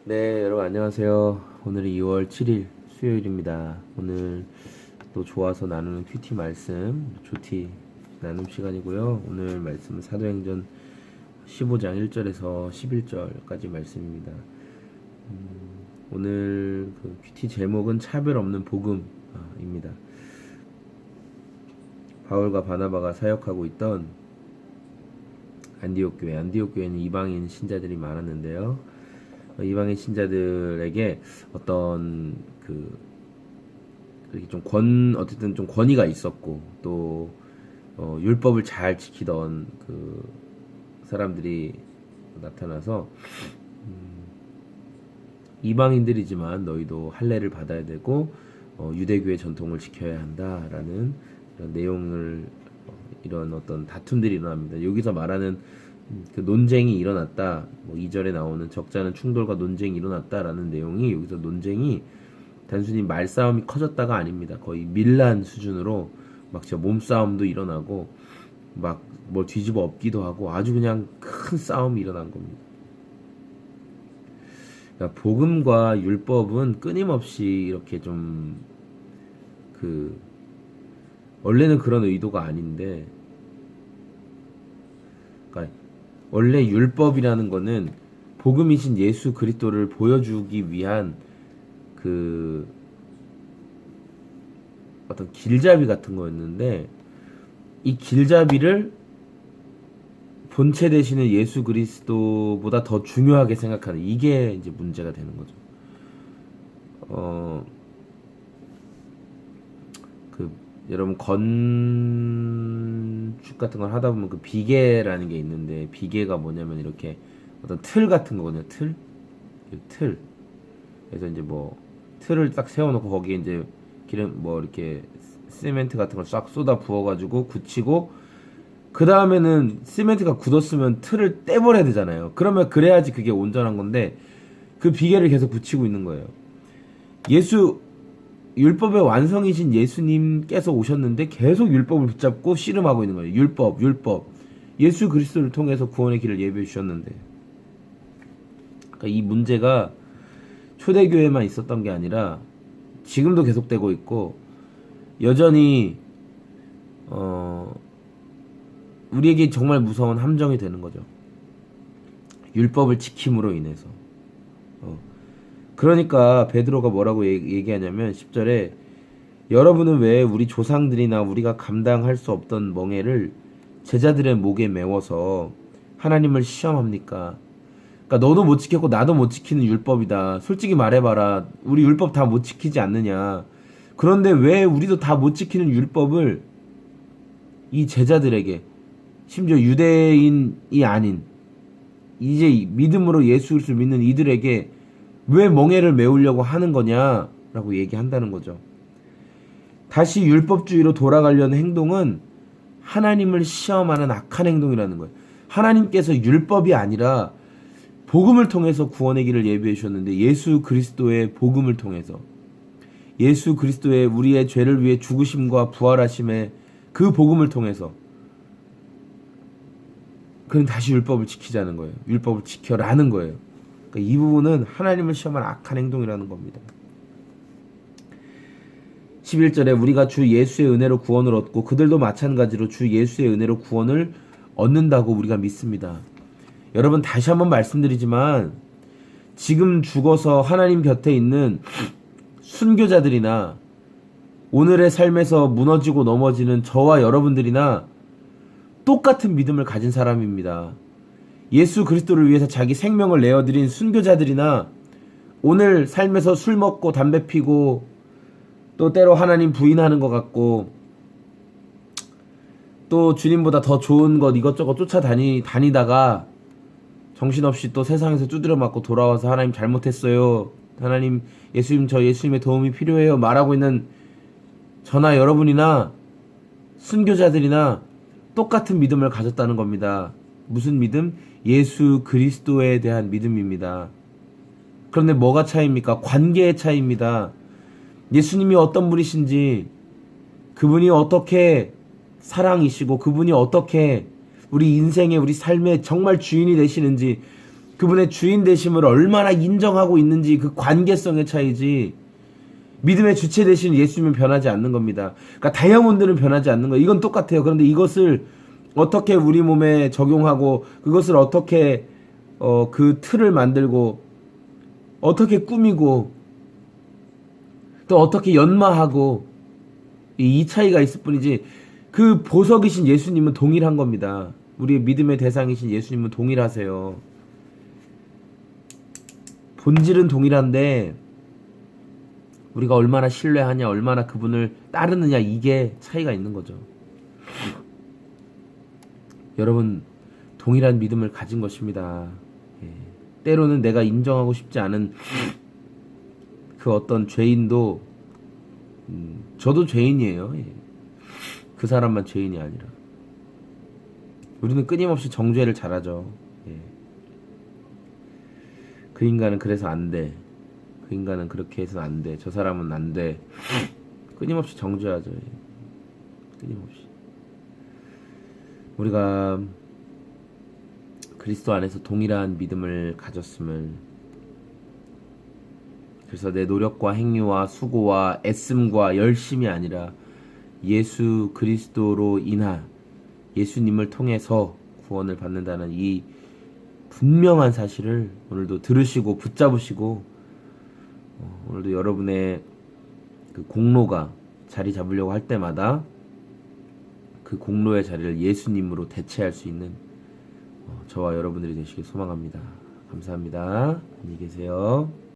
네, 여러분 안녕하세요. 오늘이 2월 7일 수요일입니다. 오늘 또 좋아서 나누는 큐티 말씀, 조티 나눔 시간이고요. 오늘 말씀은 사도행전 15장 1절에서 11절까지 말씀입니다. 오늘 그 큐티 제목은 차별 없는 복음입니다. 바울과 바나바가 사역하고 있던 안디옥 교회는 이방인 신자들이 많았는데요. 이방인 신자들에게 어떤 이렇게 어쨌든 좀 권위가 있었고, 또 율법을 잘 지키던 그 사람들이 나타나서 이방인들이지만 너희도 할례를 받아야 되고 유대교의 전통을 지켜야 한다라는 이런 내용을 이런 어떤 다툼들이 일어납니다. 여기서 말하는 그 논쟁이 일어났다, 뭐 2절에 나오는 적잖은 충돌과 논쟁이 일어났다라는 내용이, 여기서 논쟁이 단순히 말싸움이 커졌다가 아닙니다. 거의 밀란 수준으로 막 진짜 몸싸움도 일어나고 막 뭘 뒤집어 엎기도 하고 아주 그냥 큰 싸움이 일어난 겁니다. 그러니까 복음과 율법은 끊임없이 이렇게 좀 원래는 그런 의도가 아닌데, 그러니까 원래 율법이라는 거는 복음이신 예수 그리스도를 보여주기 위한 그 어떤 길잡이 같은 거였는데, 이 길잡이를 본체 되시는 예수 그리스도보다 더 중요하게 생각하는, 이게 이제 문제가 되는 거죠. 여러분 건축 같은 걸 하다 보면 그 비계라는 게 있는데, 비계가 뭐냐면 이렇게 어떤 틀 같은 거거든요. 틀. 그래서 이제 뭐 틀을 딱 세워놓고 거기에 이제 기름 뭐 이렇게 시멘트 같은 걸 싹 쏟아 부어가지고 굳히고, 그 다음에는 시멘트가 굳었으면 틀을 떼버려야 되잖아요. 그래야지 그게 온전한 건데, 그 비계를 계속 붙이고 있는 거예요. 율법의 완성이신 예수님께서 오셨는데 계속 율법을 붙잡고 씨름하고 있는 거예요. 율법. 예수 그리스도를 통해서 구원의 길을 예비해 주셨는데. 그러니까 이 문제가 초대교회만 있었던 게 아니라 지금도 계속되고 있고, 여전히 우리에게 정말 무서운 함정이 되는 거죠. 율법을 지킴으로 인해서. 그러니까 베드로가 뭐라고 얘기하냐면 10절에, 여러분은 왜 우리 조상들이나 우리가 감당할 수 없던 멍에를 제자들의 목에 메워서 하나님을 시험합니까? 그러니까 너도 못 지켰고 나도 못 지키는 율법이다. 솔직히 말해봐라. 우리 율법 다 못 지키지 않느냐. 그런데 왜 우리도 다 못 지키는 율법을 이 제자들에게, 심지어 유대인이 아닌 이제 믿음으로 예수 그리스도를 믿는 이들에게 왜 멍에를 메우려고 하는 거냐라고 얘기한다는 거죠. 다시 율법주의로 돌아가려는 행동은 하나님을 시험하는 악한 행동이라는 거예요. 하나님께서 율법이 아니라 복음을 통해서 구원의 길을 예비해 주셨는데, 예수 그리스도의 복음을 통해서, 예수 그리스도의 우리의 죄를 위해 죽으심과 부활하심의 그 복음을 통해서, 그는 다시 율법을 지키자는 거예요. 율법을 지켜라는 거예요. 그러니까 이 부분은 하나님을 시험하는 악한 행동이라는 겁니다. 11절에 우리가 주 예수의 은혜로 구원을 얻고 그들도 마찬가지로 주 예수의 은혜로 구원을 얻는다고 우리가 믿습니다. 여러분, 다시 한번 말씀드리지만 지금 죽어서 하나님 곁에 있는 순교자들이나 오늘의 삶에서 무너지고 넘어지는 저와 여러분들이나 똑같은 믿음을 가진 사람입니다. 예수 그리스도를 위해서 자기 생명을 내어드린 순교자들이나 오늘 삶에서 술 먹고 담배 피고 또 때로 하나님 부인하는 것 같고 또 주님보다 더 좋은 것 이것저것 다니다가 정신없이 또 세상에서 두드려 맞고 돌아와서 하나님 잘못했어요, 하나님 예수님 저 예수님의 도움이 필요해요 말하고 있는 저나 여러분이나 순교자들이나 똑같은 믿음을 가졌다는 겁니다. 무슨 믿음? 예수 그리스도에 대한 믿음입니다. 그런데 뭐가 차이입니까? 관계의 차이입니다. 예수님이 어떤 분이신지, 그분이 어떻게 사랑이시고 그분이 어떻게 우리 인생의 우리 삶의 정말 주인이 되시는지 그분의 주인 되심을 얼마나 인정하고 있는지 그 관계성의 차이지. 믿음의 주체 되신 예수님은 변하지 않는 겁니다. 그러니까 다이아몬드는 변하지 않는 거예요. 이건 똑같아요. 그런데 이것을 어떻게 우리 몸에 적용하고 그것을 어떻게 그 틀을 만들고 어떻게 꾸미고 또 어떻게 연마하고 이 차이가 있을 뿐이지 그 보석이신 예수님은 동일한 겁니다. 우리의 믿음의 대상이신 예수님은 동일하세요. 본질은 동일한데 우리가 얼마나 신뢰하냐, 얼마나 그분을 따르느냐, 이게 차이가 있는 거죠. 여러분, 동일한 믿음을 가진 것입니다. 예. 때로는 내가 인정하고 싶지 않은 그 어떤 죄인도, 저도 죄인이에요. 예. 그 사람만 죄인이 아니라. 우리는 끊임없이 정죄를 잘하죠. 예. 그 인간은 그래서 안 돼. 그 인간은 그렇게 해서는 안 돼. 저 사람은 안 돼. 끊임없이 정죄하죠. 예. 끊임없이. 우리가 그리스도 안에서 동일한 믿음을 가졌음을, 그래서 내 노력과 행위와 수고와 애씀과 열심이 아니라 예수 그리스도로 인한 예수님을 통해서 구원을 받는다는 이 분명한 사실을 오늘도 들으시고 붙잡으시고 오늘도 여러분의 그 공로가 자리 잡으려고 할 때마다 그 공로의 자리를 예수님으로 대체할 수 있는 저와 여러분들이 되시길 소망합니다. 감사합니다. 안녕히 계세요.